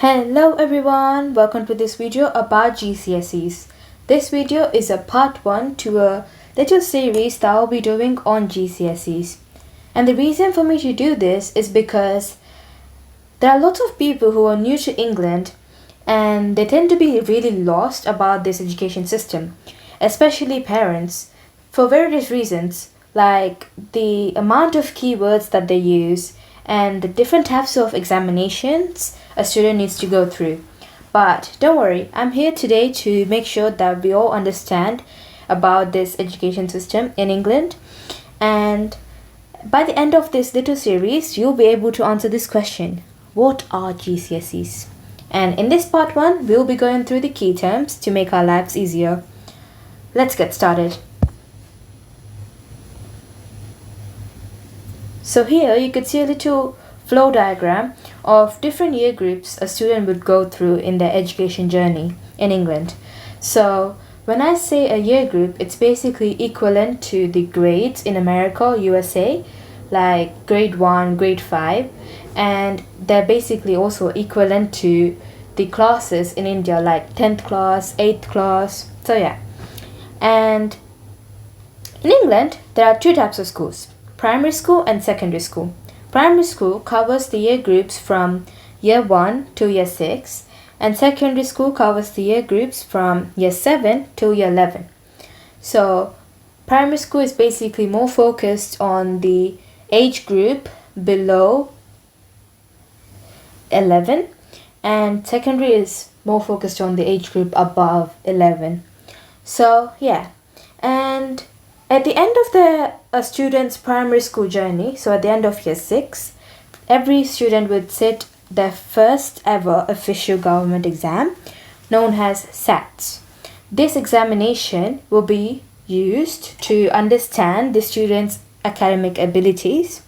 Hello everyone, welcome to this video about GCSEs. This video is a part 1 to a little series that I'll be doing on GCSEs. And the reason for me to do this is because there are lots of people who are new to England and they tend to be really lost about this education system, especially parents, for various reasons like the amount of keywords that they use and the different types of examinations a student needs to go through. But don't worry, I'm here today to make sure that we all understand about this education system in England. And by the end of this little series, you'll be able to answer this question: what are GCSEs? And in this part 1, we'll be going through the key terms to make our lives easier. Let's get started. So here you could see a little flow diagram of different year groups a student would go through in their education journey in England. So when I say a year group, it's basically equivalent to the grades in America, USA, like grade 1, grade 5, and they're basically also equivalent to the classes in India, like 10th class, 8th class. So yeah. And in England, there are two types of schools: primary school and secondary school. Primary school covers the year groups from year 1 to year 6, and secondary school covers the year groups from year 7 to year 11. So primary school is basically more focused on the age group below 11, and secondary is more focused on the age group above 11. So yeah, and at the end of a student's primary school journey, so at the end of year 6, every student would sit their first ever official government exam, known as SATs. This examination will be used to understand the student's academic abilities,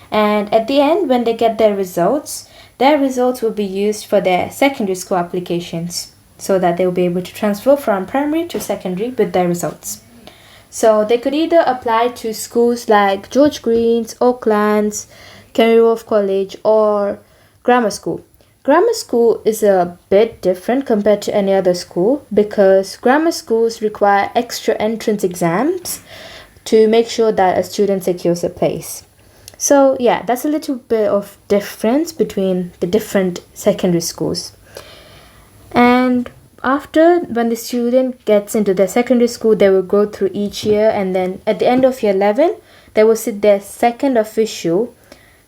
and at the end, when they get their results will be used for their secondary school applications, so that they will be able to transfer from primary to secondary with their results. So they could either apply to schools like George Green's, Oaklands, Canary Wharf College, or grammar school. Grammar school is a bit different compared to any other school because grammar schools require extra entrance exams to make sure that a student secures a place. So yeah, that's a little bit of difference between the different secondary schools. And after, when the student gets into their secondary school, they will go through each year, and then at the end of year 11, they will sit their second official,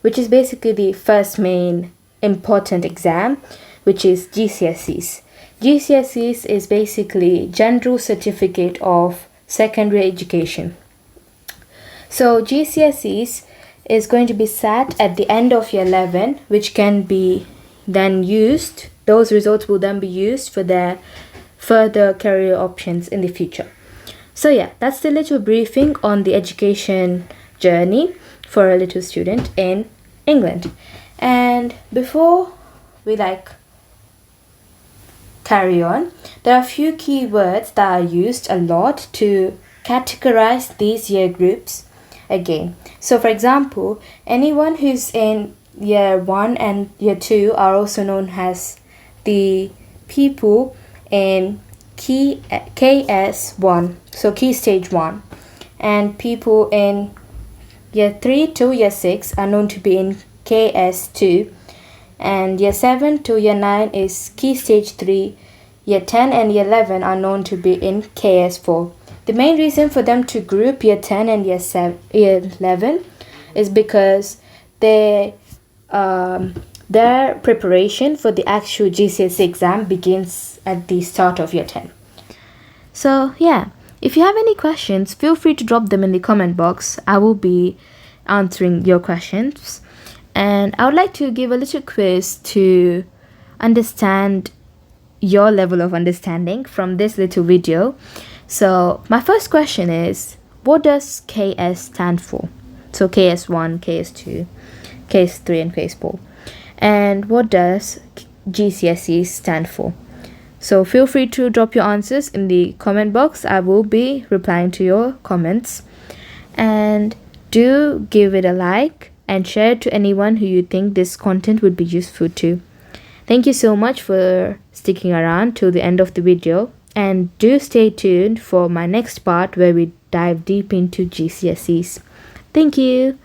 which is basically the first main important exam, which is GCSEs. GCSEs is basically General Certificate of Secondary Education. So GCSEs is going to be sat at the end of year 11, which can be then used. Those results will then be used for their further career options in the future. So yeah, that's the little briefing on the education journey for a little student in England. And before we carry on, there are a few key words that are used a lot to categorize these year groups again. So for example, anyone who's in year 1 and year 2 are also known as the people in KS1, so key stage 1, and people in year 3 to year 6 are known to be in KS2, and year 7 to year 9 is key stage 3. Year 10 and year 11 are known to be in KS4. The main reason for them to group year 10 and year 11 is because their preparation for the actual GCSE exam begins at the start of year 10. So yeah, if you have any questions, feel free to drop them in the comment box. I will be answering your questions. And I would like to give a little quiz to understand your level of understanding from this little video. So my first question is, what does KS stand for? So KS1, KS2, KS3, and KS4. And what does GCSE stand for? So feel free to drop your answers in the comment box. I will be replying to your comments. And do give it a like and share it to anyone who you think this content would be useful to. Thank you so much for sticking around till the end of the video, and do stay tuned for my next part where we dive deep into GCSEs. Thank you.